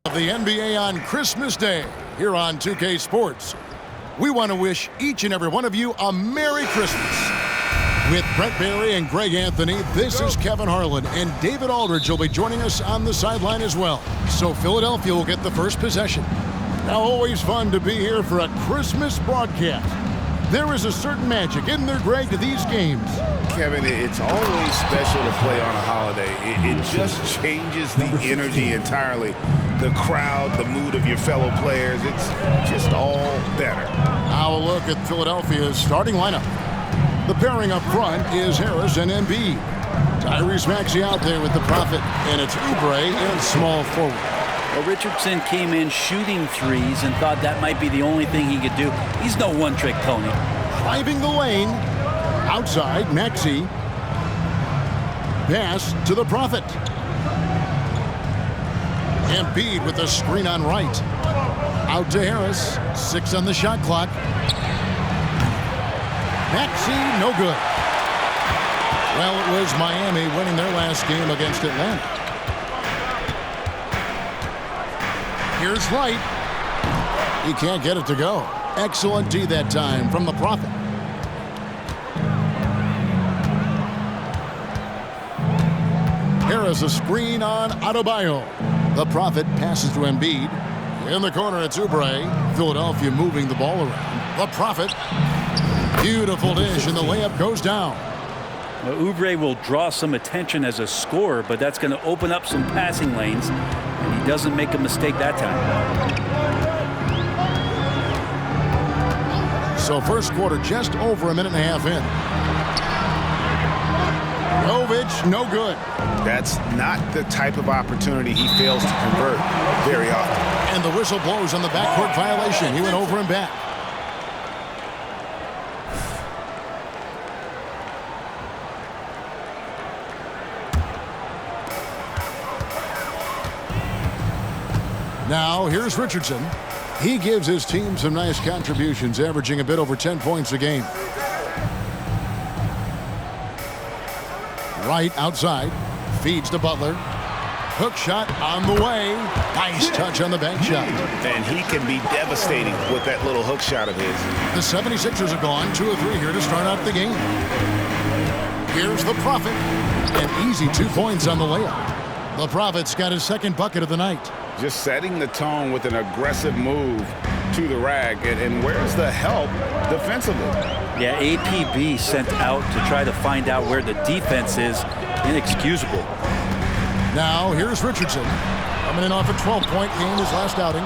Of the NBA on Christmas Day here on 2K Sports. We want to wish each and every one of you a Merry Christmas. With Brett Barry and Greg Anthony, this is Kevin Harlan, and David Aldridge will be joining us on the sideline as well. So Philadelphia will get the first possession. Now, always fun to be here for a Christmas broadcast. There is a certain magic, isn't there, Greg, to these games? Kevin, it's always special to play on a holiday. It just changes the energy entirely. The crowd, the mood of your fellow players, it's just all better. Now a look at Philadelphia's starting lineup. The pairing up front is Harris and Embiid. Tyrese Maxey out there with the Prophet, and it's Oubre in small forward. Well, Richardson came in shooting threes and thought that might be the only thing he could do. He's no one-trick pony. Driving the lane. Outside, Maxey. Pass to the Prophet. Embiid with the screen on right. Out to Harris. 6 on the shot clock. Maxey, no good. Well, it was Miami winning their last game against Atlanta. Here's Light. He can't get it to go. Excellent D that time from the Prophet. Harris a screen on Adebayo. The Prophet passes to Embiid. In the corner, it's Oubre. Philadelphia moving the ball around. The Prophet. Beautiful dish, and the layup goes down. Well, Oubre will draw some attention as a scorer, but that's going to open up some passing lanes, and he doesn't make a mistake that time. So first quarter just over a minute and a half in. Jovic, no good. That's not the type of opportunity he fails to convert very often. And the whistle blows on the backcourt violation. He went over and back. Now, here's Richardson. He gives his team some nice contributions, averaging a bit over 10 points a game. Right outside. Feeds to Butler. Hook shot on the way. Nice touch on the bank shot. And he can be devastating with that little hook shot of his. The 76ers are gone. 2 of 3 here to start out the game. Here's the Prophet. An easy 2 points on the layup. The Prophet's got his second bucket of the night. Just setting the tone with an aggressive move to the rack. And where's the help defensively? Yeah, APB sent out to try to find out where the defense is. Inexcusable. Now, here's Richardson. Coming in off a 12-point game his last outing.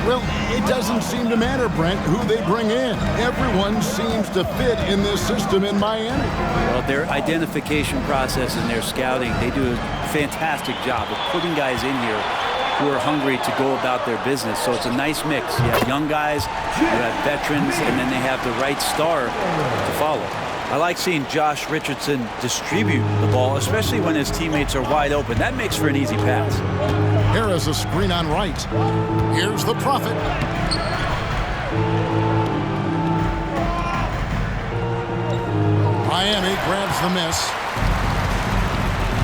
Well, it doesn't seem to matter, Brent, who they bring in. Everyone seems to fit in this system in Miami. Well, their identification process and their scouting, they do a fantastic job of putting guys in here who are hungry to go about their business. So it's a nice mix. You have young guys, you have veterans, and then they have the right star to follow. I like seeing Josh Richardson distribute the ball, especially when his teammates are wide open. That makes for an easy pass. Harris a screen on right. Here's the Prophet. Miami grabs the miss.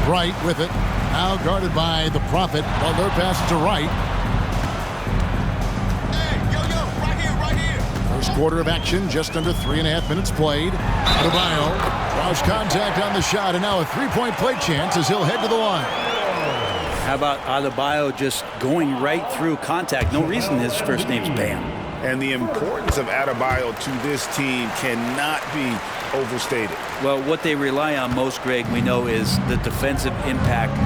Right with it. Now guarded by the Prophet. Butler passes to right. Right here. First quarter of action, just under 3.5 minutes played. Adebayo draws contact on the shot, and now a three-point play chance as he'll head to the line. How about Adebayo just going right through contact? No reason his first name's Bam. And the importance of Adebayo to this team cannot be overstated. Well, what they rely on most, Greg, we know, is the defensive impact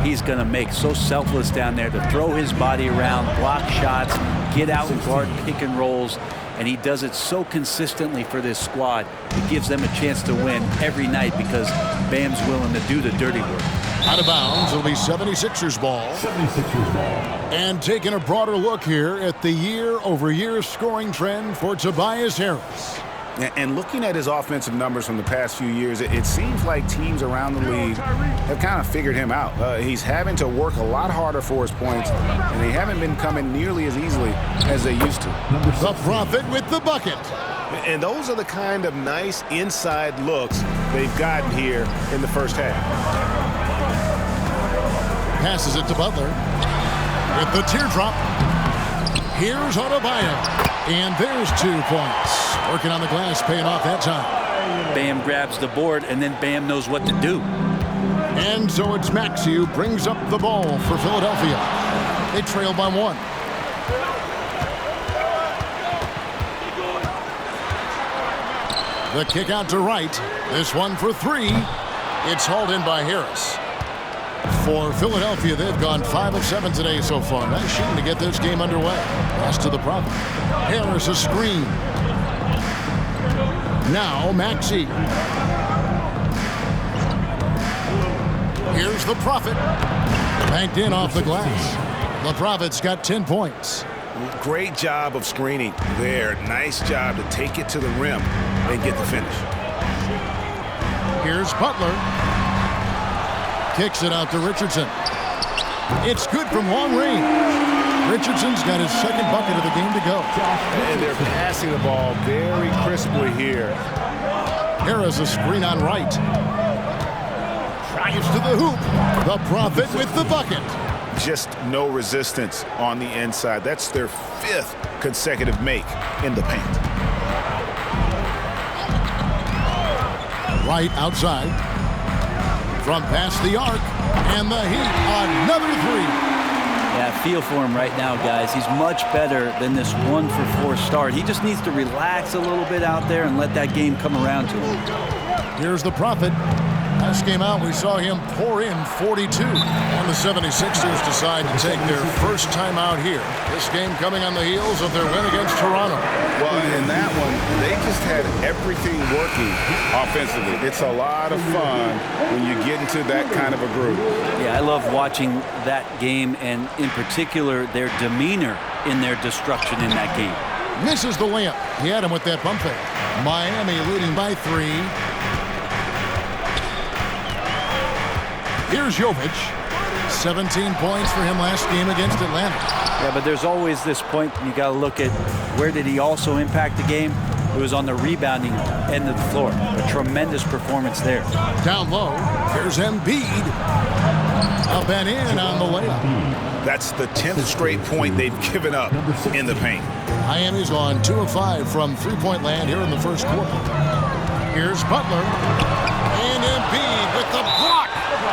he's going to make. So selfless down there to throw his body around, block shots, get out and guard pick and rolls. And he does it so consistently for this squad. It gives them a chance to win every night because Bam's willing to do the dirty work. Out of bounds, it'll be 76ers ball. 76ers ball. And taking a broader look here at the year-over-year scoring trend for Tobias Harris. And looking at his offensive numbers from the past few years, it seems like teams around the league have kind of figured him out. He's having to work a lot harder for his points, and they haven't been coming nearly as easily as they used to. The Prophet with the bucket. And those are the kind of nice inside looks they've gotten here in the first half. Passes it to Butler. with the teardrop. Here's Adebayo. And there's 2 points. Working on the glass, paying off that time. Bam grabs the board, and then Bam knows what to do. And so it's Maxey who brings up the ball for Philadelphia. They trail by 1. The kick out to right. This one for 3. It's hauled in by Harris. For Philadelphia, they've gone 5 of 7 today so far. Nice shooting to get this game underway. Pass to the Prophet. Harris a screen. Now Maxey. Here's the Prophet. Banked in off the glass. The Prophet's got 10 points. Great job of screening there. Nice job to take it to the rim and get the finish. Here's Butler. Kicks it out to Richardson. It's good from long range. Richardson's got his second bucket of the game to go. And they're passing the ball very crisply here. Harris a screen on right. Drives to the hoop. The Prophet with the bucket. Just no resistance on the inside. That's their 5th consecutive make in the paint. Right outside. From past the arc. And the Heat, another 3. Yeah, I feel for him right now, guys. He's much better than this 1 for 4 start. He just needs to relax a little bit out there and let that game come around to him. Here's the Prophet. Last game out, we saw him pour in 42. And the 76ers decide to take their first time out here. This game coming on the heels of their win against Toronto. Well, in that one, they just had everything working offensively. It's a lot of fun when you get into that kind of a group. Yeah, I love watching that game, and in particular, their demeanor in their destruction in that game. Misses the layup. He had him with that pump fake. Miami leading by 3. Here's Jovic. 17 points for him last game against Atlanta. Yeah, but there's always this point you got to look at where did he also impact the game. It was on the rebounding end of the floor. A tremendous performance there. Down low, here's Embiid. Up and in on the layup. That's the 10th straight point they've given up in the paint. Miami's gone 2 of 5 from three-point land here in the first quarter. Here's Butler. And Embiid with the block.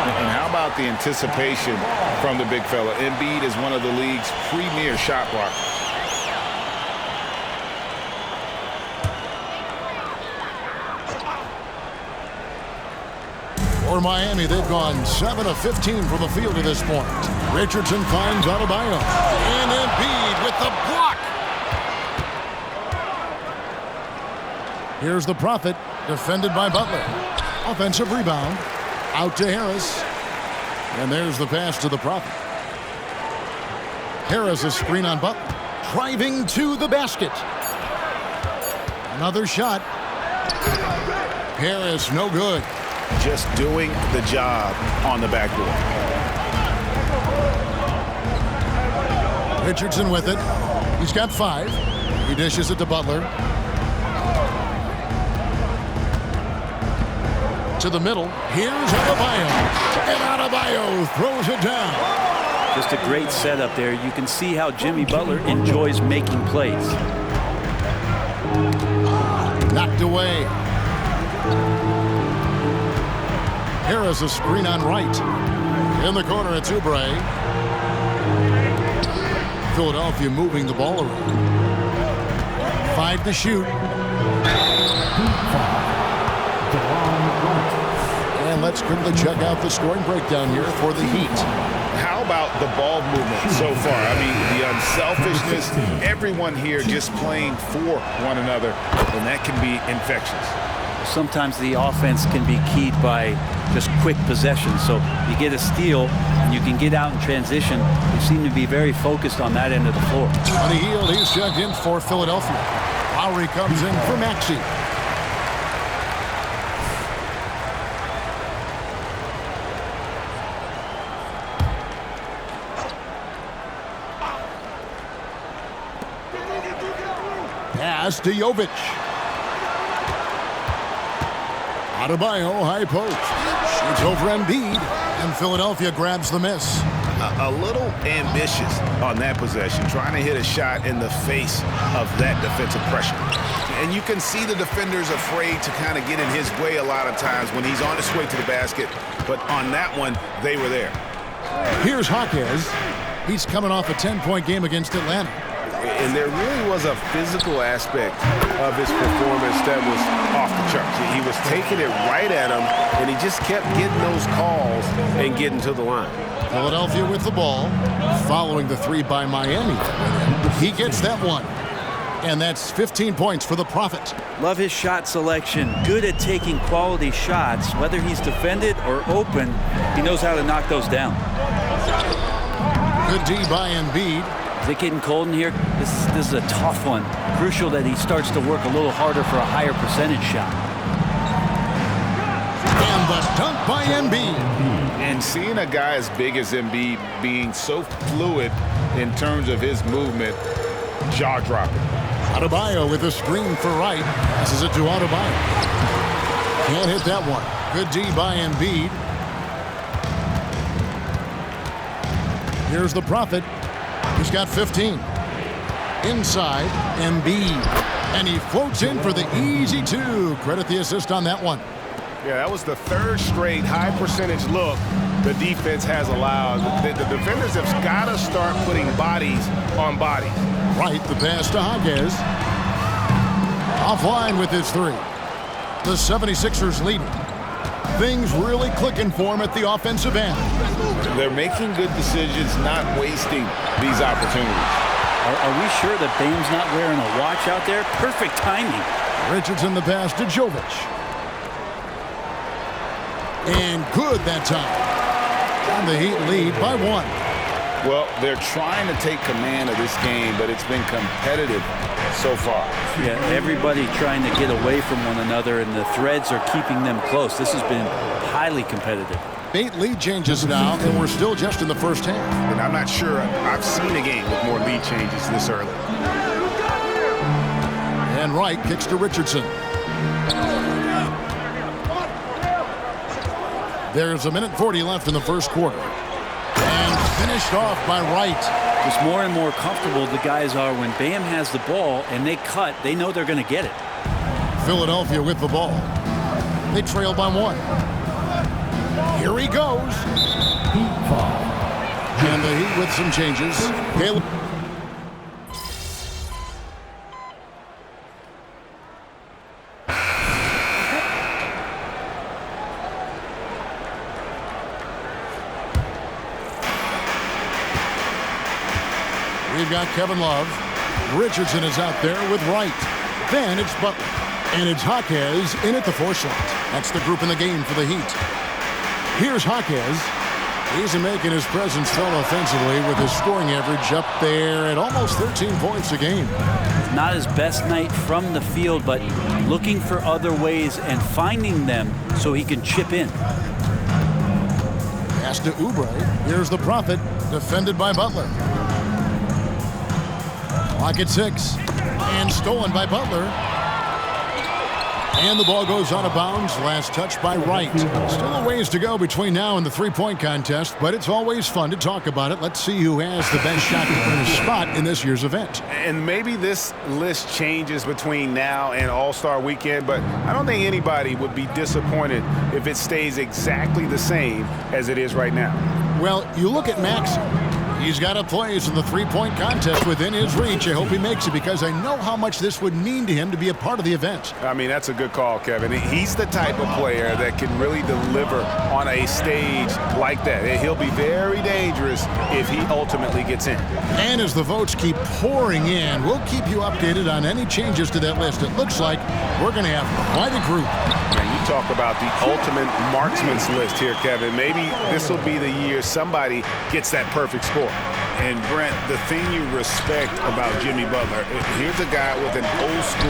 And how about the anticipation from the big fella? Embiid is one of the league's premier shot blockers. For Miami, they've gone 7 of 15 from the field to this point. Richardson finds Adebayo. And Embiid with the block. Here's the Prophet, defended by Butler. Offensive rebound. Out to Harris. And there's the pass to the Prophet. Harris a screen on Butler. Driving to the basket. Another shot. Harris no good. Just doing the job on the backboard. Richardson with it. He's got 5. He dishes it to Butler. To the middle. Here's Adebayo. And Adebayo throws it down. Just a great setup there. You can see how Jimmy Butler enjoys making plays. Knocked away. Harris a screen on right. In the corner, it's Oubre. Philadelphia moving the ball around. 5 to shoot. And let's quickly check out the scoring breakdown here for the Heat. How about the ball movement so far? I mean, the unselfishness, everyone here just playing for one another, and that can be infectious. Sometimes the offense can be keyed by just quick possession. So you get a steal, and you can get out in transition. They seem to be very focused on that end of the floor. On the heel, he's checked in for Philadelphia. Lowry comes in for Maxey. Pass to Jovic. Adebayo, high post. Shoots over Embiid, and Philadelphia grabs the miss. a little ambitious on that possession, trying to hit a shot in the face of that defensive pressure. And you can see the defenders afraid to kind of get in his way a lot of times when he's on his way to the basket. But on that one, they were there. Here's Jaquez. He's coming off a 10-point game against Atlanta. And there really was a physical aspect of his performance that was off the charts. He was taking it right at him, and he just kept getting those calls and getting to the line. Philadelphia with the ball, following the three by Miami. He gets that one. And that's 15 points for the Prophet. Love his shot selection. Good at taking quality shots. Whether he's defended or open, he knows how to knock those down. Good D by Embiid. Is it getting cold in here? This is a tough one. Crucial that he starts to work a little harder for a higher percentage shot. And the dunk by Embiid. And seeing a guy as big as Embiid being so fluid in terms of his movement, jaw-dropping. Adebayo with a screen for Wright. Passes it to Adebayo. Can't hit that one. Good D by Embiid. Here's the Prophet. He's got 15. Inside, Embiid. And he floats in for the easy two. Credit the assist on that one. Yeah, that was the third straight high-percentage look the defense has allowed. The defenders have got to start putting bodies on bodies. Right, the pass to Jaquez. Offline with his three. The 76ers leading. Things really clicking for him at the offensive end. They're making good decisions, not wasting these opportunities. Are we sure that Bame's not wearing a watch out there? Perfect timing. Richardson the pass to Jovic. And good that time. And the Heat lead by one. Well, they're trying to take command of this game, but it's been competitive so far. Yeah, everybody trying to get away from one another, and the threads are keeping them close. This has been highly competitive. 8 lead changes now, and we're still just in the first half. And I'm not sure I've seen a game with more lead changes this early. And Wright kicks to Richardson. There's 1:40 left in the first quarter. And finished off by Wright. Just more and more comfortable the guys are when Bam has the ball and they cut, they know they're going to get it. Philadelphia with the ball. They trail by one. Here he goes. And the Heat with some changes. Caleb. We've got Kevin Love. Richardson is out there with Wright. Then it's Butler. And it's Jaquez in at the 4 slot. That's the group in the game for the Heat. Here's Jaquez. He's making his presence felt offensively with his scoring average up there at almost 13 points a game. Not his best night from the field, but looking for other ways and finding them so he can chip in. Pass to Oubre. Here's the Prophet, defended by Butler. Clock at 6. And stolen by Butler. And the ball goes out of bounds. Last touch by Wright. Still a ways to go between now and the three-point contest, but it's always fun to talk about it. Let's see who has the best shot in the spot in this year's event. And maybe this list changes between now and All-Star Weekend, but I don't think anybody would be disappointed if it stays exactly the same as it is right now. Well, you look at Maxey. He's got a place in the three-point contest within his reach. I hope he makes it because I know how much this would mean to him to be a part of the event. I mean, that's a good call, Kevin. He's the type of player that can really deliver on a stage like that. He'll be very dangerous if he ultimately gets in. And as the votes keep pouring in, we'll keep you updated on any changes to that list. It looks like we're going to have quite a group. And you talk about the ultimate marksman's list here, Kevin. Maybe this will be the year somebody gets that perfect score. And, Brent, the thing you respect about Jimmy Butler, here's a guy with an old-school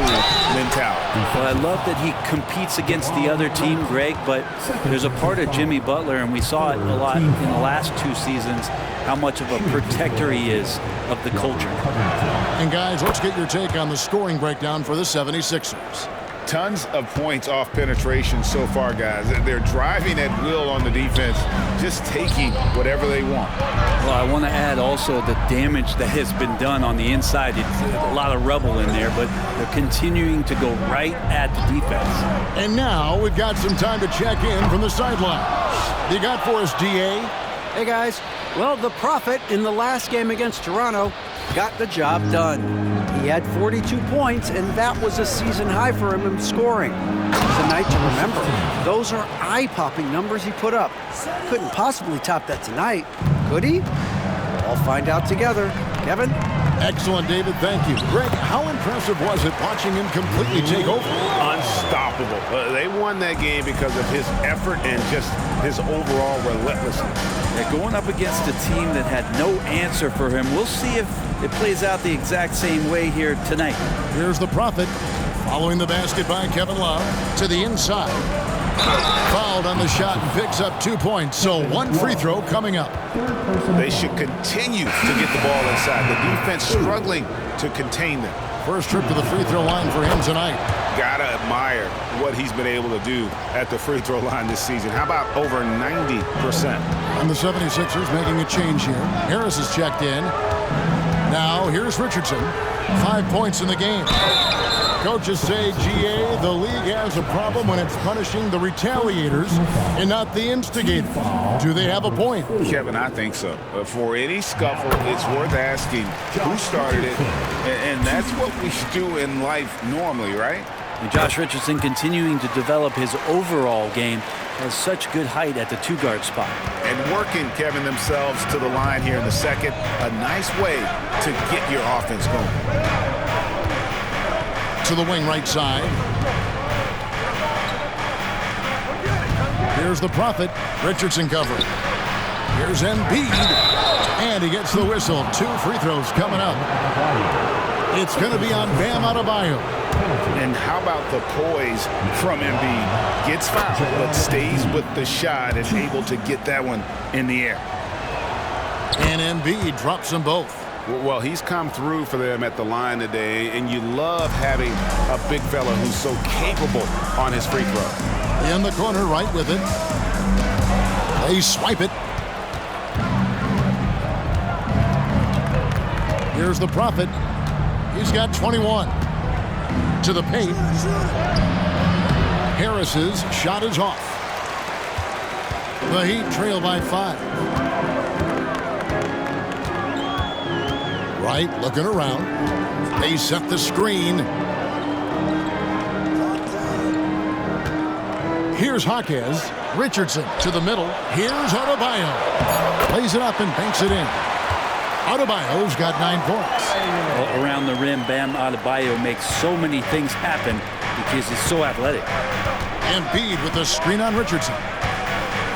mentality. Well, I love that he competes against the other team, Greg, but there's a part of Jimmy Butler, and we saw it a lot in the last 2 seasons, how much of a protector he is of the culture. And, guys, let's get your take on the scoring breakdown for the 76ers. Tons of points off penetration so far, guys. They're driving at will on the defense, just taking whatever they want. Well, I want to add also the damage that has been done on the inside. It's a lot of rubble in there, but they're continuing to go right at the defense. And now we've got some time to check in from the sideline. You got for us, DA? Hey, guys. Well, the Prophet in the last game against Toronto got the job done. He had 42 points, and that was a season high for him in scoring. It's a night to remember. Those are eye-popping numbers he put up. Couldn't possibly top that tonight, could he? I'll find out together. Kevin? Excellent, David. Thank you. Greg, how impressive was it watching him completely take over? Unstoppable. They won that game because of his effort and just his overall relentlessness. They're going up against a team that had no answer for him. We'll see if it plays out the exact same way here tonight. Here's the Prophet following the basket by Kevin Love to the inside. Fouled on the shot and picks up 2 points, so one free throw coming up. They should continue to get the ball inside. The defense struggling to contain them. First trip to the free throw line for him tonight. Gotta admire what he's been able to do at the free throw line this season. How about over 90%? And the 76ers making a change here. Harris is checked in. Now here's Richardson. 5 points in the game. Coaches say, GA, the league has a problem when it's punishing the retaliators and not the instigators. Do they have a point? Kevin, I think so. For any scuffle, it's worth asking who started it, and that's what we do in life normally, right? And Josh Richardson continuing to develop his overall game, has such good height at the two-guard spot. And working, Kevin, themselves to the line here in the second. A nice way to get your offense going. To the wing right side. Here's the Prophet. Richardson covered. Here's Embiid. And he gets the whistle. 2 free throws coming up. It's going to be on Bam Adebayo. And how about the poise from Embiid? Gets fouled, but stays with the shot and able to get that one in the air. And Embiid drops them both. Well, he's come through for them at the line today, and you love having a big fella who's so capable on his free throw. In the corner, right with it. They swipe it. Here's the Prophet. He's got 21. To the paint. Harris's shot is off. The Heat trail by 5. Right, looking around. They set the screen. Here's Jaquez. Richardson to the middle. Here's Adebayo. Plays it up and banks it in. Adebayo's got 9 points. Well, around the rim, Bam Adebayo makes so many things happen because he's so athletic. Embiid with the screen on Richardson.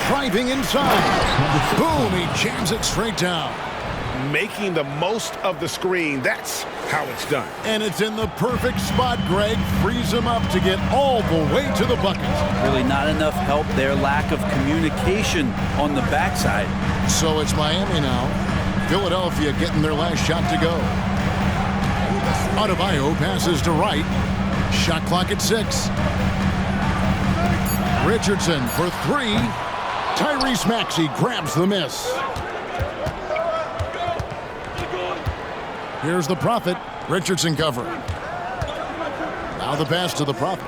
Driving inside. Boom, he jams it straight down. Making the most of the screen. That's how it's done. And it's in the perfect spot, Greg. Frees him up to get all the way to the bucket. Really not enough help there. Lack of communication on the backside. So it's Miami now. Philadelphia getting their last shot to go. Adebayo passes to right. Shot clock at 6. Richardson for 3. Tyrese Maxey grabs the miss. Here's the Prophet. Richardson cover. Now the pass to the Prophet.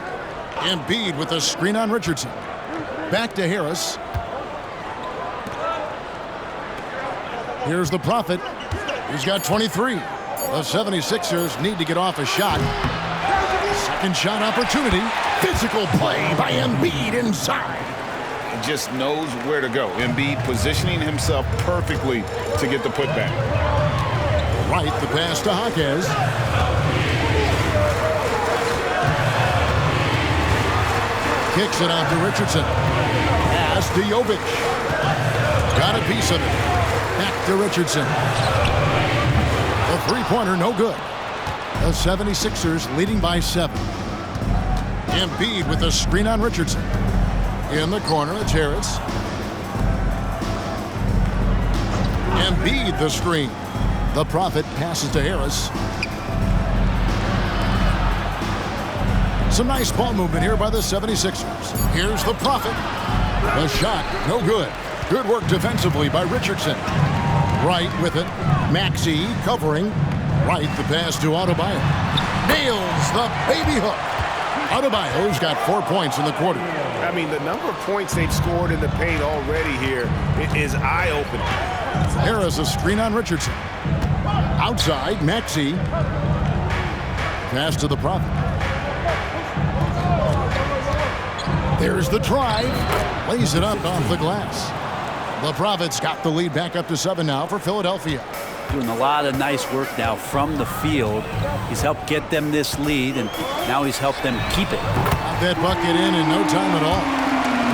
Embiid with the screen on Richardson. Back to Harris. Here's the Prophet. He's got 23. The 76ers need to get off a shot. Second shot opportunity. Physical play by Embiid inside. He just knows where to go. Embiid positioning himself perfectly to get the putback. Right, the pass to Jaquez. Kicks it out to Richardson. Pass to Jovic. Got a piece of it. Back to Richardson. The three-pointer, no good. The 76ers leading by 7. Embiid with the screen on Richardson. In the corner, it's Harris. Embiid the screen. The Prophet passes to Harris. Some nice ball movement here by the 76ers. Here's the Prophet. The shot, no good. Good work defensively by Richardson. Wright with it. Maxey covering. Wright, the pass to Adebayo. Nails the baby hook. Adebayo's got 4 points in the quarter. I mean, the number of points they've scored in the paint already here is eye-opening. Harris a screen on Richardson. Outside, Maxey. Pass to the Prophet. There's the drive. Lays it up off the glass. The Prophet's got the lead back up to 7 now for Philadelphia. Doing a lot of nice work now from the field. He's helped get them this lead, and now he's helped them keep it. Got that bucket in no time at all.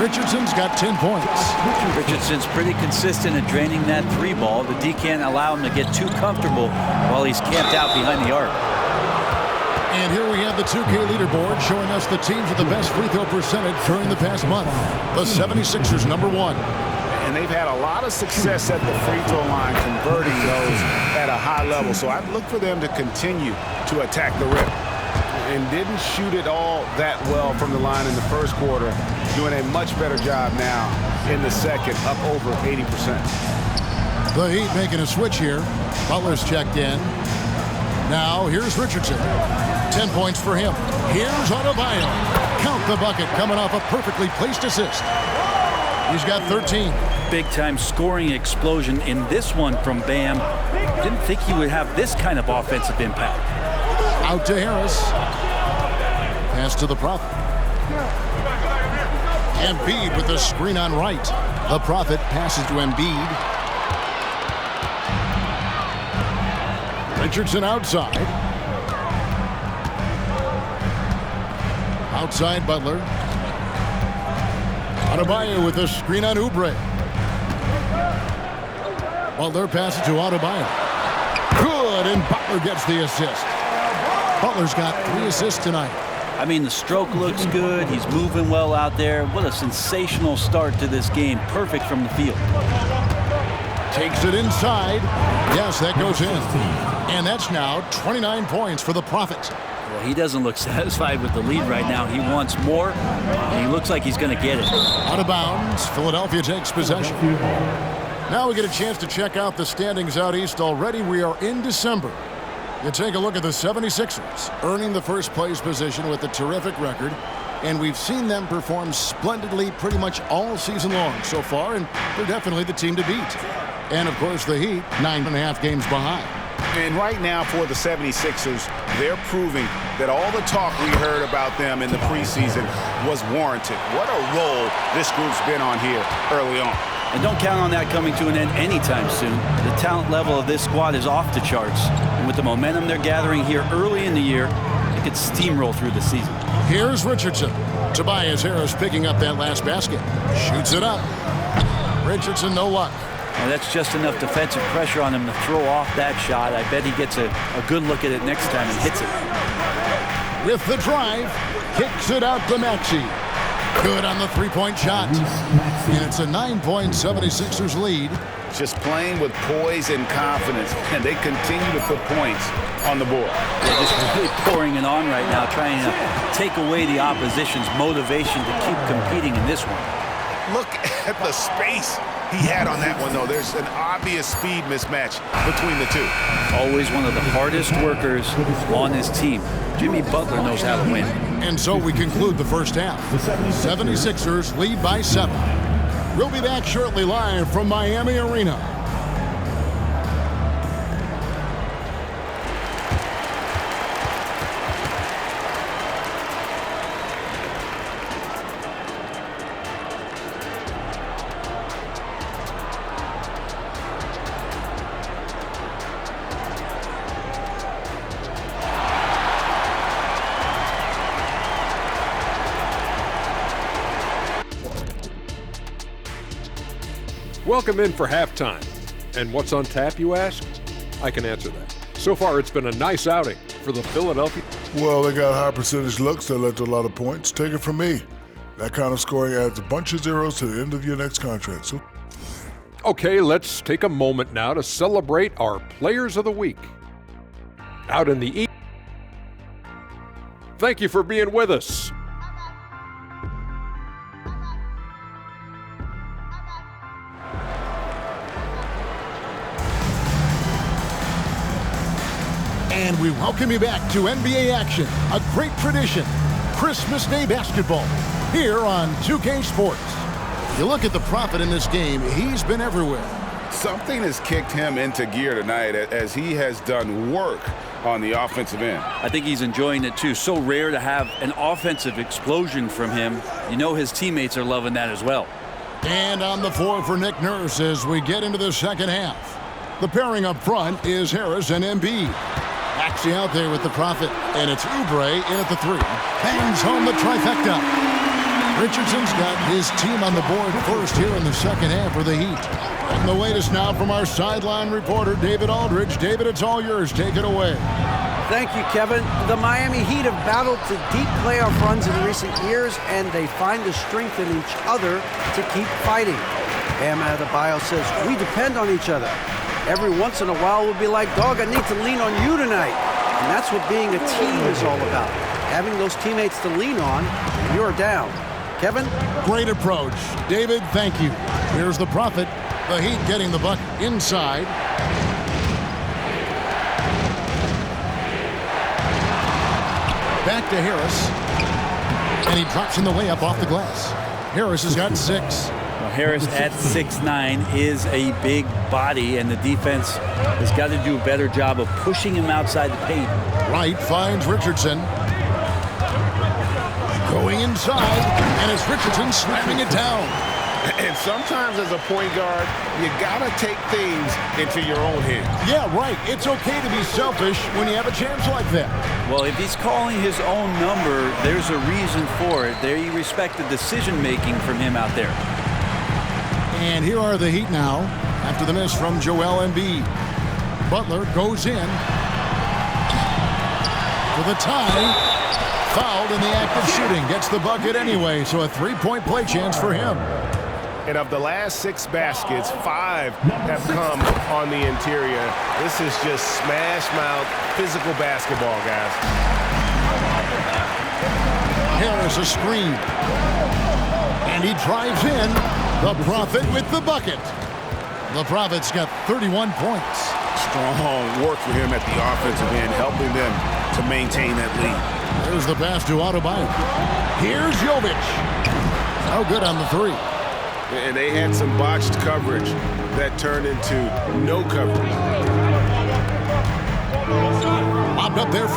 Richardson's got 10 points. Richardson's pretty consistent at draining that 3 ball. The D can't allow him to get too comfortable while he's camped out behind the arc. And here we have the 2K leaderboard showing us the teams with the best free throw percentage during the past month. The 76ers, #1. And they've had a lot of success at the free throw line converting those at a high level. So I'd look for them to continue to attack the rim. And didn't shoot it all that well from the line in the first quarter. Doing a much better job now in the second, up over 80%. The Heat making a switch here. Butler's checked in. Now here's Richardson. 10 points for him. Here's Adebayo. Count the bucket coming off a perfectly placed assist. He's got 13. Big-time scoring explosion in this one from Bam. Didn't think he would have this kind of offensive impact. Out to Harris. Pass to the Prophet. Embiid with the screen on Wright. The Prophet passes to Embiid. Richardson outside. Outside Butler. Adebayo with a screen on Oubre. Butler passes to Adebayo. Good, and Butler gets the assist. Butler's got 3 assists tonight. I mean, the stroke looks good. He's moving well out there. What a sensational start to this game. Perfect from the field. Takes it inside. Yes, that goes in. And that's now 29 points for the Prophet. Well, he doesn't look satisfied with the lead right now. He wants more, and he looks like he's going to get it. Out of bounds. Philadelphia takes possession. Now we get a chance to check out the standings out east. Already we are in December. You take a look at the 76ers, earning the first place position with a terrific record. And we've seen them perform splendidly pretty much all season long so far, and they're definitely the team to beat. And, of course, the Heat, 9.5 games behind. And right now for the 76ers, they're proving that all the talk we heard about them in the preseason was warranted. What a role this group's been on here early on. And don't count on that coming to an end anytime soon. The talent level of this squad is off the charts. And with the momentum they're gathering here early in the year, they could steamroll through the season. Here's Richardson. Tobias Harris picking up that last basket. Shoots it up. Richardson, no luck. Well, that's just enough defensive pressure on him to throw off that shot. I bet he gets a good look at it next time and hits it. With the drive, kicks it out to Maxey. Good on the three-point shot. And it's a 9-point 76ers lead. Just playing with poise and confidence, and they continue to put points on the board. They're just really pouring it on right now, trying to take away the opposition's motivation to keep competing in this one. Look at the space he had on that one, though. There's an obvious speed mismatch between the two. Always one of the hardest workers on his team. Jimmy Butler knows how to win. And so we conclude the first half. 76ers lead by 7. We'll be back shortly live from Miami Arena. Welcome in for halftime. And what's on tap, you ask? I can answer that. So far, it's been a nice outing for the Philadelphia. Well, they got high percentage looks that led to a lot of points. Take it from me. That kind of scoring adds a bunch of zeros to the end of your next contract. So, Okay, let's take a moment now to celebrate our Players of the Week. Out in the East. Thank you for being with us. And we welcome you back to NBA action, a great tradition, Christmas Day basketball, here on 2K Sports. You look at the Prophet in this game, he's been everywhere. Something has kicked him into gear tonight as he has done work on the offensive end. I think he's enjoying it too. So rare to have an offensive explosion from him. You know his teammates are loving that as well. And on the floor for Nick Nurse as we get into the second half. The pairing up front is Harris and Embiid. Actually out there with the Prophet, and it's Oubre in at the 3. Bangs home the trifecta. Richardson's got his team on the board first here in the second half for the Heat. And the latest now from our sideline reporter, David Aldridge. David, it's all yours. Take it away. Thank you, Kevin. The Miami Heat have battled to deep playoff runs in recent years, and they find the strength in each other to keep fighting. Bam Adebayo says, we depend on each other. Every once in a while, we'll be like, dog, I need to lean on you tonight. And that's what being a team is all about. Having those teammates to lean on when you're down. Kevin? Great approach. David, thank you. Here's the Prophet. The Heat getting the buck inside. Back to Harris. And he drops in the layup off the glass. Harris has got 6. Well, Harris at 6'9" is a big body, and the defense has got to do a better job of pushing him outside the paint. Wright finds Richardson. Going inside, and it's Richardson slamming it down. And sometimes as a point guard, you gotta take things into your own hands. Yeah, right. It's okay to be selfish when you have a chance like that. Well, if he's calling his own number, there's a reason for it. There you respect the decision-making from him out there. And here are the Heat now, after the miss from Joel Embiid. Butler goes in for the tie. Fouled in the act of shooting. Gets the bucket anyway, so a 3-point play chance for him. And of the last 6 baskets, 5 have come on the interior. This is just smash mouth physical basketball, guys. Harris a screen. And he drives in. The Prophet with the bucket. The Prophet's got 31 points. Strong work for him at the offensive end, helping them to maintain that lead. There's the pass to Adebayo. Here's Jovic. No good on the 3. And they had some botched coverage that turned into no coverage. Popped up there.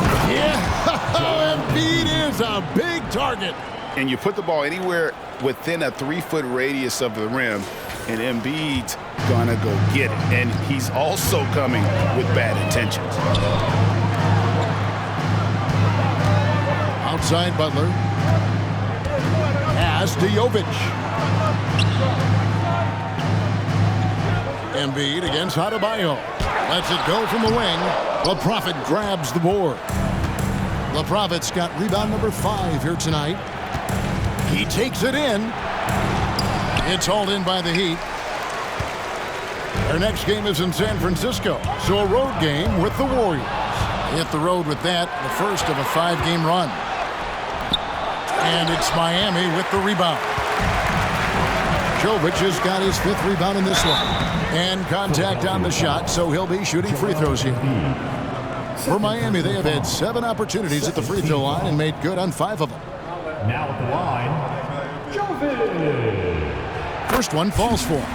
Embiid is a big target. And you put the ball anywhere within a 3-foot radius of the rim, and Embiid's gonna go get it. And he's also coming with bad intentions. Outside Butler. Pass to Jovic. Embiid against Adebayo. Lets it go from the wing. The Prophet grabs the board. The Prophet's got rebound number 5 here tonight. He takes it in. It's hauled in by the Heat. Their next game is in San Francisco, so a road game with the Warriors. Hit the road with that, the first of a 5-game run. And it's Miami with the rebound. Jovic has got his 5th rebound in this one. And contact on the shot, so he'll be shooting free throws here. For Miami, they have had 7 opportunities at the free throw line and made good on 5 of them. Now at the line, Jovic. First one falls for him.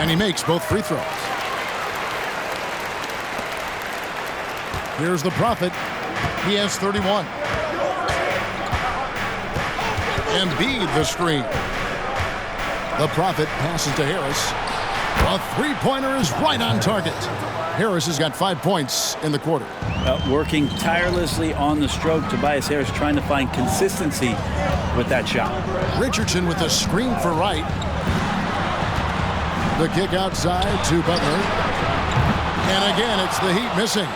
And he makes both free throws. Here's the Prophet. He has 31. Embiid the screen. The Prophet passes to Harris. A 3-pointer is right on target. Harris has got 5 points in the quarter. Working tirelessly on the stroke. Tobias Harris trying to find consistency with that shot. Richardson with a screen for Wright. The kick outside to Butler. And again, it's the Heat missing.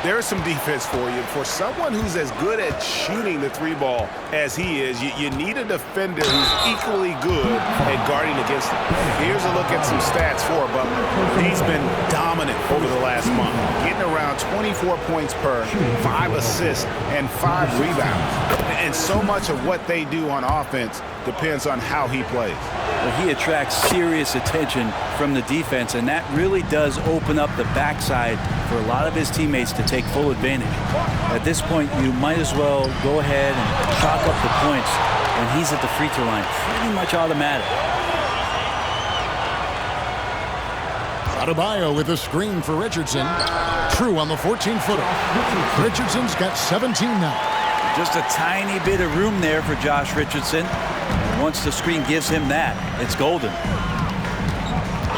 there's some defense for you. For someone who's as good at shooting the three ball as he is, you need a defender who's equally good at guarding against him. Here's a look at some stats for Butler. He's been dominant over the last month, getting around 24 points per, 5 assists, and 5 rebounds. And so much of what they do on offense depends on how he plays. Well, he attracts serious attention from the defense, and that really does open up the backside for a lot of his teammates to take full advantage. At this point, you might as well go ahead and chalk up the points when he's at the free throw line. Pretty much automatic. Adebayo with a screen for Richardson. True on the 14-footer. Richardson's got 17 now. Just a tiny bit of room there for Josh Richardson. And once the screen gives him that, it's golden.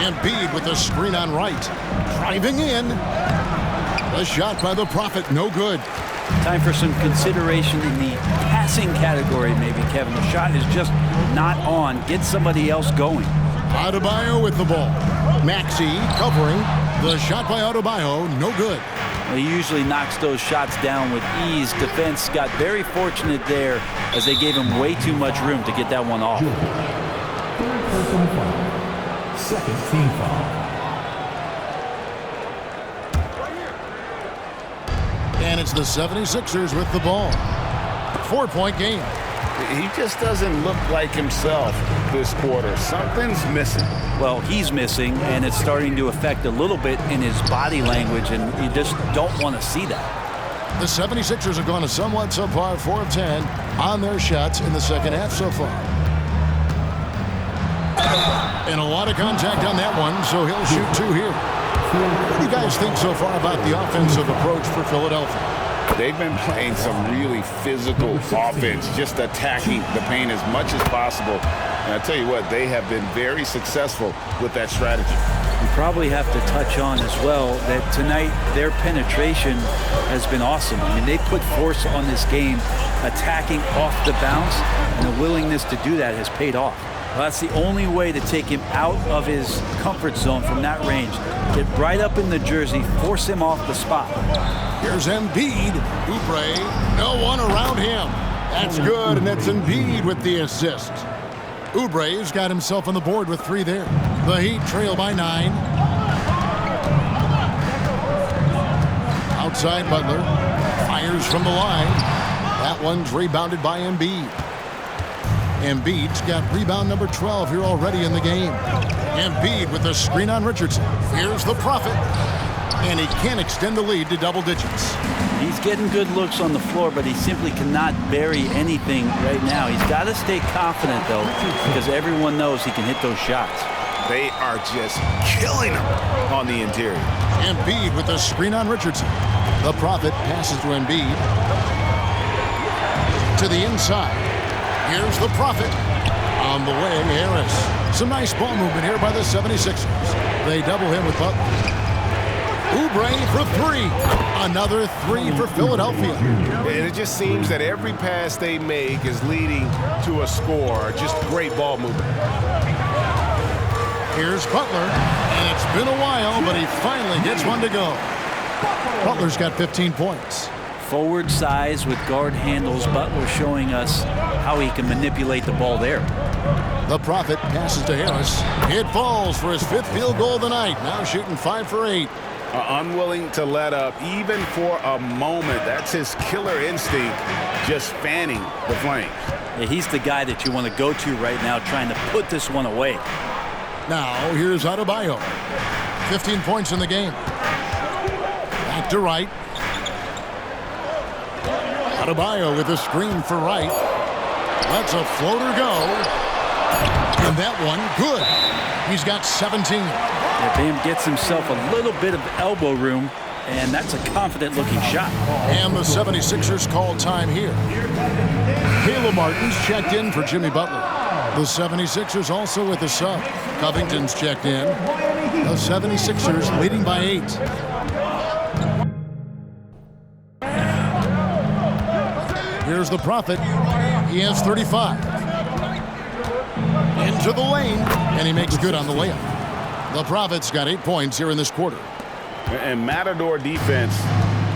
Embiid with the screen on right. Driving in. The shot by the Prophet, no good. Time for some consideration in the passing category, maybe, Kevin. The shot is just not on. Get somebody else going. Adebayo with the ball. Maxey covering. The shot by Adebayo, no good. He usually knocks those shots down with ease. Defense got very fortunate there as they gave him way too much room to get that one off. Third personal foul. Second team foul. And it's the 76ers with the ball. 4-point game. He just doesn't look like himself this quarter. Something's missing. Well, he's missing, and it's starting to affect a little bit in his body language, and you just don't want to see that. The 76ers have gone a somewhat subpar 4 of 10 on their shots in the second half so far. And a lot of contact on that one, so he'll shoot 2 here. What do you guys think so far about the offensive approach for Philadelphia? They've been playing some really physical offense, just attacking the paint as much as possible. And I tell you what, they have been very successful with that strategy. We probably have to touch on as well that tonight their penetration has been awesome. I mean, they put force on this game, attacking off the bounce, and the willingness to do that has paid off. Well, that's the only way to take him out of his comfort zone from that range. Get right up in the jersey, force him off the spot. Here's Embiid. Oubre, no one around him. That's good, and it's Embiid with the assist. Oubre's got himself on the board with 3 there. The Heat trail by 9. Outside Butler. Fires from the line. That one's rebounded by Embiid. Embiid's got rebound number 12 here already in the game. Embiid with the screen on Richardson. Here's the Prophet. And he can't extend the lead to double digits. He's getting good looks on the floor, but he simply cannot bury anything right now. He's got to stay confident, though, because everyone knows he can hit those shots. They are just killing him on the interior. Embiid with the screen on Richardson. The Prophet passes to Embiid. To the inside. Here's the Prophet. On the wing, Harris. Some nice ball movement here by the 76ers. They double him with Butler. Oubre for 3. Another 3 for Philadelphia. And it just seems that every pass they make is leading to a score. Just great ball movement. Here's Butler. And it's been a while, but he finally gets one to go. Butler's got 15 points. Forward size with guard handles. Butler showing us how he can manipulate the ball there. The Prophet passes to Harris. It falls for his 5th field goal of the night. Now shooting 5 for 8. Unwilling to let up even for a moment. That's his killer instinct, just fanning the flames. Yeah, he's the guy that you want to go to right now, trying to put this one away. Now here's Adebayo. 15 points in the game. Back to right. Adebayo with a screen for right. Lets a floater go. And that one, good. He's got 17. Yeah, Bam gets himself a little bit of elbow room, and that's a confident-looking shot. And the 76ers call time here. Caleb Martin's checked in for Jimmy Butler. The 76ers also with a sub. Covington's checked in. The 76ers leading by 8. Here's the Prophet. He has 35. Into the lane, and he makes good on the layup. The Prophet's got 8 points here in this quarter. And Matador defense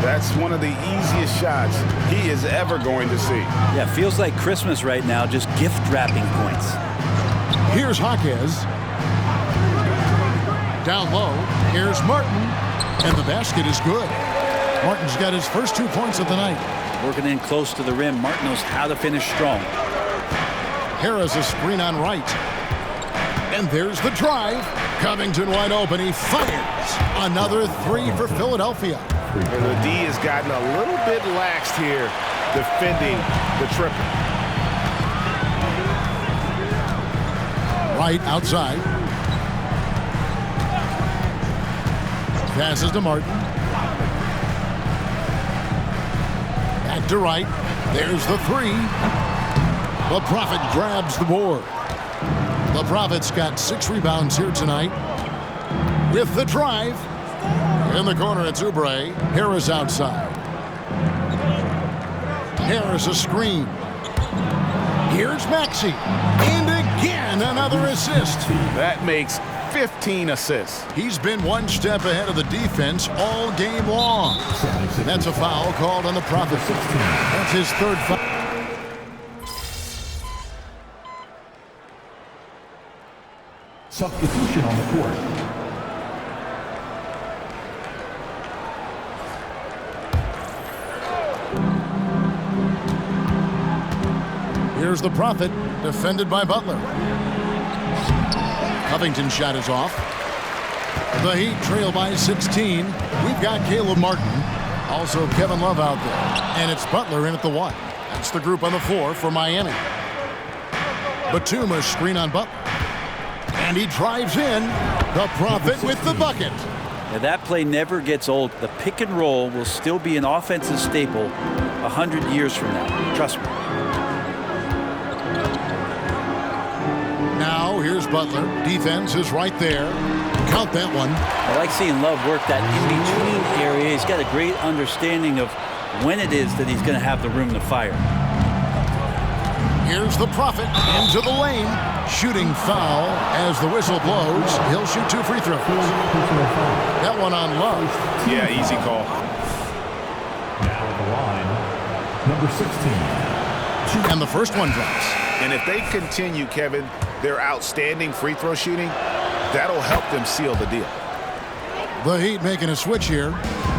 That's one of the easiest shots he is ever going to see. Yeah, feels like Christmas right now, just gift wrapping points. Here's Jaquez. Down low, here's Martin, and the basket is good. Martin's got his first 2 points of the night. Working in close to the rim, Martin knows how to finish strong. Harris a screen on right. And there's the drive. Covington wide open, he fires. Another 3 for Philadelphia. And the D has gotten a little bit laxed here defending the triple. Right outside. Passes to Martin. Back to right. There's the 3. The Prophet grabs the board. The Prophet's got 6 rebounds here tonight. With the drive. In the corner, it's Oubre. Harris outside. Harris a screen. Here's Maxey. And again, another assist. That makes 15 assists. He's been one step ahead of the defense all game long. That's a foul called on the Prophet. That's his 3rd foul. Substitution on the court. Here's the Prophet, defended by Butler. Covington's shot is off. The Heat trail by 16. We've got Caleb Martin. Also Kevin Love out there. And it's Butler in at the 1. That's the group on the floor for Miami. Batum's screen on Butler. And he drives in. The Prophet with the bucket. Yeah, that play never gets old. The pick and roll will still be an offensive staple 100 years from now. Trust me. Now here's Butler. Defense is right there. Count that one. I like seeing Love work that in-between area. He's got a great understanding of when it is that he's going to have the room to fire. Here's the Prophet into the lane. Shooting foul as the whistle blows. He'll shoot 2 free throws. That one on Love. Yeah, easy call. Now at the line, number 16. And the first one drops. And if they continue, Kevin, their outstanding free throw shooting, that'll help them seal the deal. The Heat making a switch here.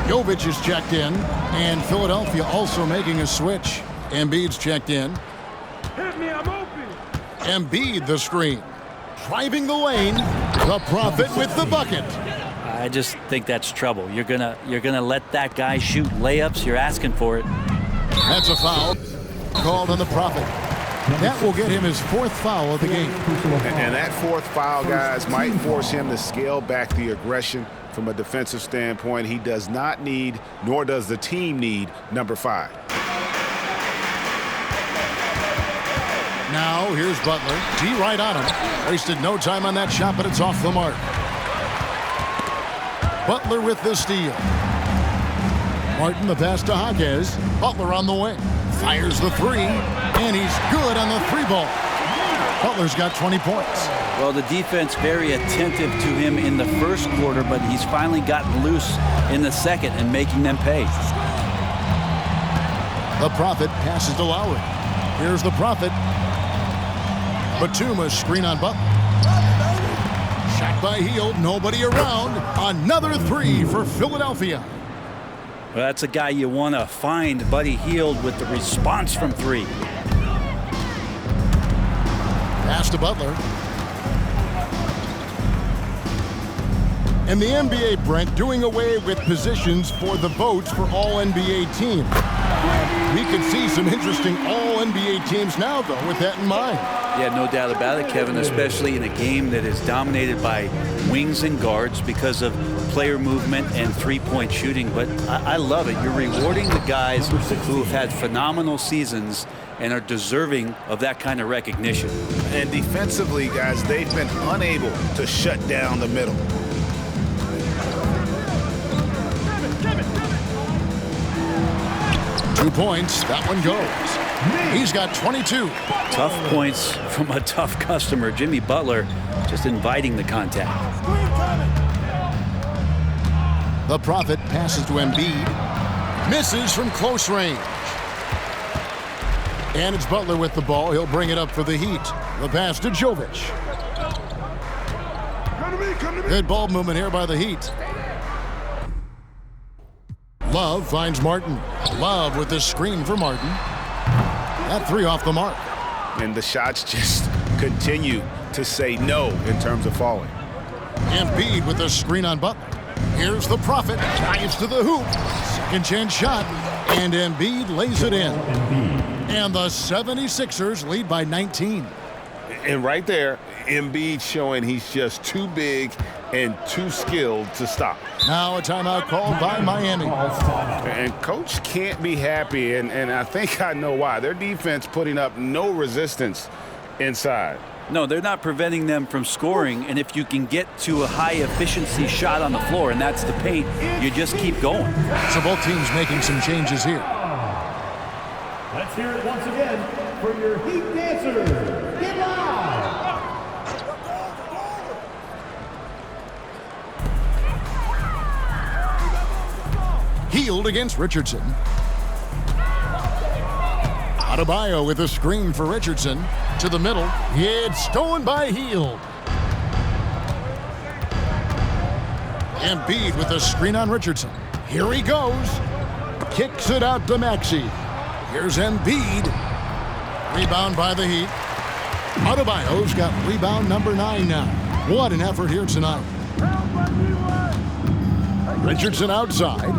Jovic is checked in. And Philadelphia also making a switch. Embiid's checked in. Hit me, I'm open. Embiid the screen. Driving the lane. The Prophet with the bucket. I just think that's trouble. You're gonna let that guy shoot layups. You're asking for it. That's a foul called on the Prophet. That will get him his 4th foul of the game. And that 4th foul, guys, might force him to scale back the aggression from a defensive standpoint. He does not need, nor does the team need, number 5. Now here's Butler. D right on him. Wasted no time on that shot, but it's off the mark. Butler with the steal. Martin the pass to Jaquez. Butler on the wing. Fires the 3, and he's good on the 3 ball. Butler's got 20 points. Well, the defense very attentive to him in the first quarter, but he's finally gotten loose in the second and making them pay. The Prophet passes to Lowry. Here's the Prophet. Batum's screen on Butler. Shot by Hield, nobody around. Another 3 for Philadelphia. Well, that's a guy you want to find, Buddy Hield, with the response from 3. Pass to Butler. And the NBA, Brent, doing away with positions for the votes for all NBA teams. We could see some interesting all NBA teams now, though, with that in mind. Yeah, no doubt about it, Kevin, especially in a game that is dominated by wings and guards because of player movement and three-point shooting. But I love it. You're rewarding the guys who have had phenomenal seasons and are deserving of that kind of recognition. And defensively, guys, they've been unable to shut down the middle. Give it. 2 points. That one goes. He's got 22. Tough points from a tough customer. Jimmy Butler just inviting the contact. The Prophet passes to Embiid. Misses from close range. And it's Butler with the ball. He'll bring it up for the Heat. The pass to Jovic. Good ball movement here by the Heat. Love finds Martin. Love with the screen for Martin. That three off the mark. And the shots just continue to say no in terms of falling. Embiid with the screen on Butler. Here's the Prophet. Drives to the hoop. Second chance shot. And Embiid lays it in. And the 76ers lead by 19. And right there, Embiid showing he's just too big and too skilled to stop. Now a timeout called by Miami. And coach can't be happy, and I think I know why. Their defense putting up no resistance inside. No, they're not preventing them from scoring, and if you can get to a high-efficiency shot on the floor, and that's the paint, you just keep going. So both teams making some changes here. Let's hear it once again for your Heat dancers. Get live! Hield against Richardson. Adebayo with a screen for Richardson. To the middle. It's stolen by Hield. Embiid with a screen on Richardson. Here he goes. Kicks it out to Maxey. Here's Embiid. Rebound by the Heat. Adebayo's got rebound number 9 now. What an effort here tonight. Richardson outside.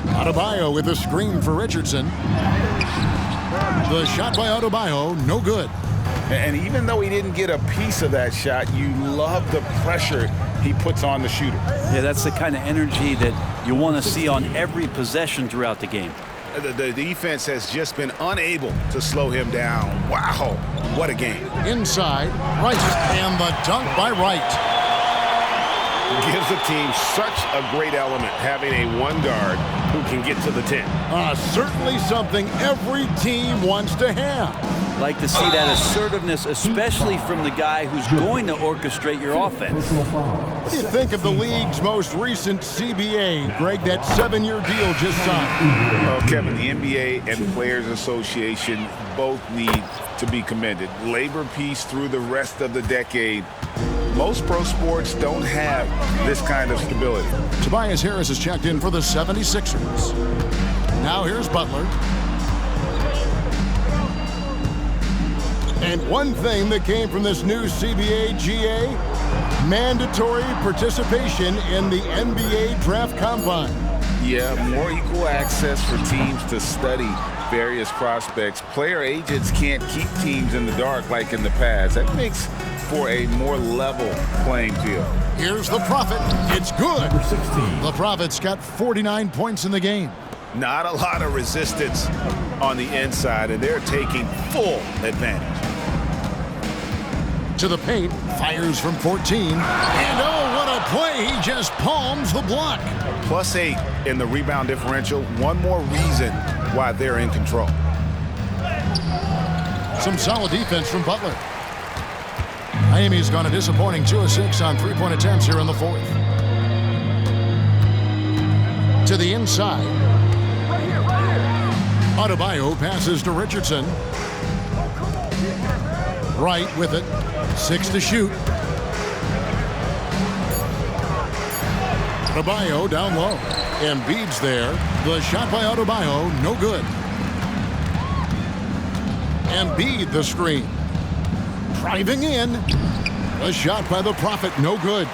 Adebayo with a screen for Richardson. The shot by Adebayo, no good. And even though he didn't get a piece of that shot, you love the pressure he puts on the shooter. Yeah, that's the kind of energy that you want to see on every possession throughout the game. The defense has just been unable to slow him down. Wow, what a game. Inside, Rice, and the dunk by Wright. Gives the team such a great element having a one guard who can get to the 10. Certainly something every team wants to have. Like to see that assertiveness, especially from the guy who's going to orchestrate your offense. What do you think of the league's most recent CBA, Greg, that 7-year deal just signed? Well, Kevin, the NBA and the Players Association both need to be commended. Labor peace through the rest of the decade. Most pro sports don't have this kind of stability. Tobias Harris has checked in for the 76ers. Now here's Butler. And one thing that came from this new CBA GA, mandatory participation in the NBA Draft Combine. Yeah, more equal access for teams to study various prospects. Player agents can't keep teams in the dark like in the past. That makes for a more level playing field. Here's the Prophet. It's good. The Prophet's got 49 points in the game. Not a lot of resistance on the inside, and they're taking full advantage. To the paint, fires from 14. And oh, what a play. He just palms the block. +8 in the rebound differential. One more reason why they're in control. Some solid defense from Butler. Miami's gone a disappointing 2 of 6 on three-point attempts here in the fourth. To the inside. Adebayo passes to Richardson. Wright with it. 6 to shoot. Adebayo down low. Embiid's there. The shot by Adebayo, no good. Embiid the screen. Driving in. A shot by the Prophet, no good.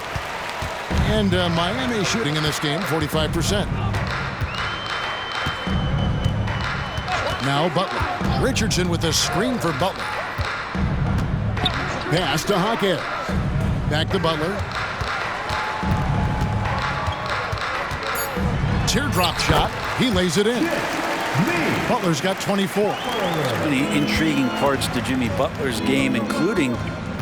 And Miami shooting in this game, 45%. Now Butler. Richardson with a screen for Butler. Pass to Hawkins. Back to Butler. Teardrop shot. He lays it in. Butler's got 24. Many intriguing parts to Jimmy Butler's game, including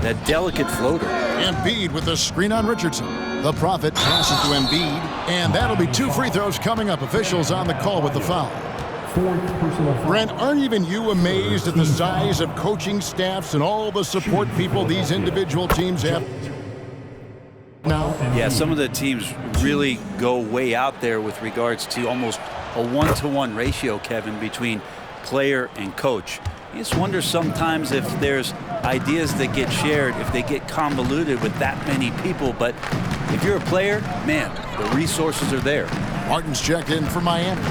that delicate floater. Embiid with a screen on Richardson. The Prophet passes to Embiid, and that'll be 2 free throws coming up. Officials on the call with the foul. Brent, aren't even you amazed at the size of coaching staffs and all the support people these individual teams have? Now, Yeah, some of the teams really go way out there with regards to almost a one-to-one ratio, Kevin, between player and coach. You just wonder sometimes if there's ideas that get shared, if they get convoluted with that many people. But if you're a player, man, the resources are there. Martin's checked in for Miami.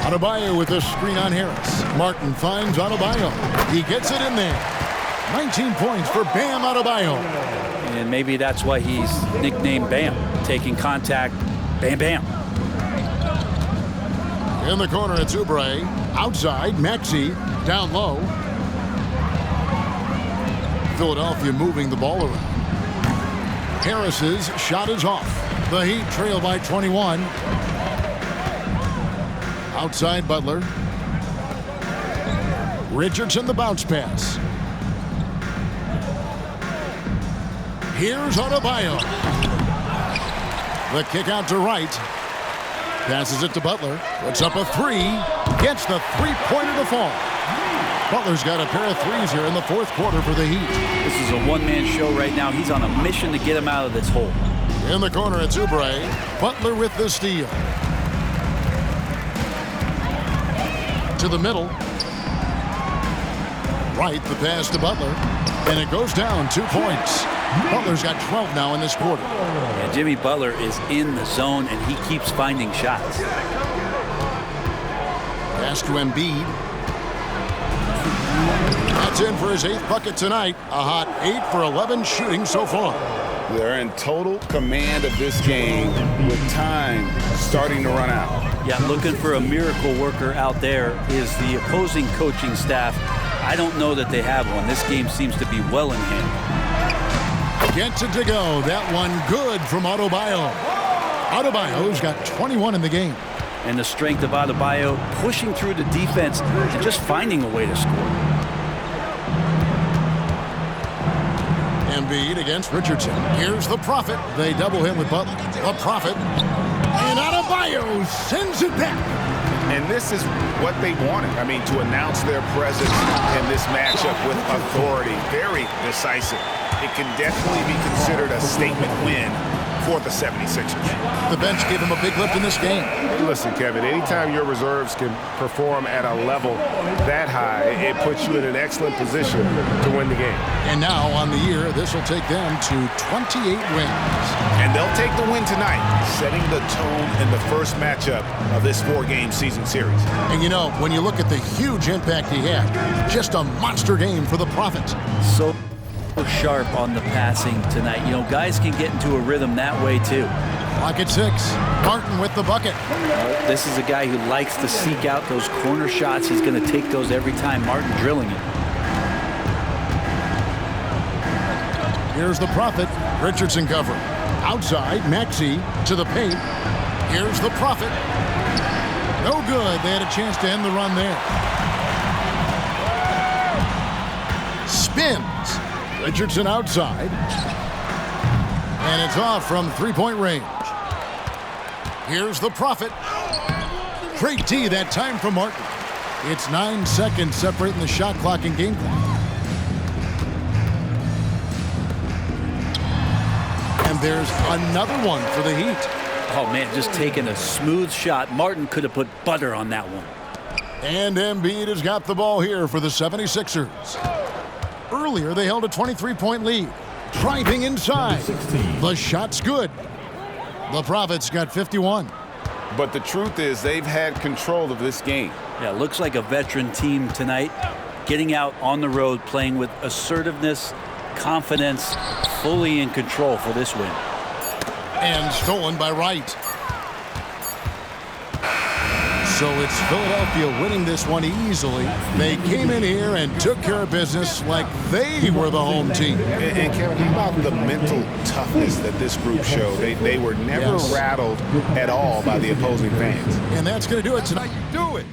Adebayo with a screen on Harris. Martin finds Adebayo. He gets it in there. 19 points for Bam Adebayo. And maybe that's why he's nicknamed Bam, taking contact, bam, bam. In the corner, it's Oubre. Outside, Maxey. Down low. Philadelphia moving the ball around. Harris's shot is off. The Heat trail by 21. Outside, Butler. Richardson, the bounce pass. Here's Adebayo. The kick out to Wright. Passes it to Butler. Puts up a three. Gets the three-pointer to fall. Butler's got a pair of threes here in the fourth quarter for the Heat. This is a one-man show right now. He's on a mission to get him out of this hole. In the corner, it's Oubre. Butler with the steal. To the middle. Wright, the pass to Butler. And it goes down 2 points. Butler's got 12 now in this quarter. Yeah, Jimmy Butler is in the zone, and he keeps finding shots. Pass to Embiid. That's in for his 8th bucket tonight. A hot 8 for 11 shooting so far. They're in total command of this game with time starting to run out. Yeah, looking for a miracle worker out there is the opposing coaching staff. I don't know that they have one. This game seems to be well in hand. Gets it to go. That one good from Adebayo. Adebayo's got 21 in the game. And the strength of Adebayo pushing through the defense and just finding a way to score. Embiid against Richardson. Here's the Prophet. They double him with Butler. The Prophet. And Adebayo sends it back. And this is what they wanted. I mean, to announce their presence in this matchup with authority. Very decisive. It can definitely be considered a statement win for the 76ers. The bench gave him a big lift in this game. Listen, Kevin, anytime your reserves can perform at a level that high, it puts you in an excellent position to win the game. And now on the year, this will take them to 28 wins. And they'll take the win tonight, setting the tone in the first matchup of this 4-game season series. And you know, when you look at the huge impact he had, just a monster game for the Prophet. So sharp on the passing tonight. You know, guys can get into a rhythm that way too. Clock at 6. Martin with the bucket. This is a guy who likes to seek out those corner shots. He's going to take those every time. Martin drilling it. Here's the Prophet. Richardson covering. Outside, Maxey to the paint. Here's the Prophet. No good. They had a chance to end the run there. Spins. Richardson outside. And it's off from three-point range. Here's the Prophet. Great D that time from Martin. It's 9 seconds separating the shot clock and game clock. And there's another one for the Heat. Oh, man, just taking a smooth shot. Martin could have put butter on that one. And Embiid has got the ball here for the 76ers. Earlier, they held a 23-point lead. Driving inside. The shot's good. The Prophet's got 51. But the truth is they've had control of this game. Yeah, looks like a veteran team tonight. Getting out on the road, playing with assertiveness, confidence, fully in control for this win. And stolen by Wright. So it's Philadelphia winning this one easily. They came in here and took care of business like they were the home team. And Kevin, how about the mental toughness that this group showed? They were never rattled at all by the opposing fans. And that's going to do it tonight. Do it.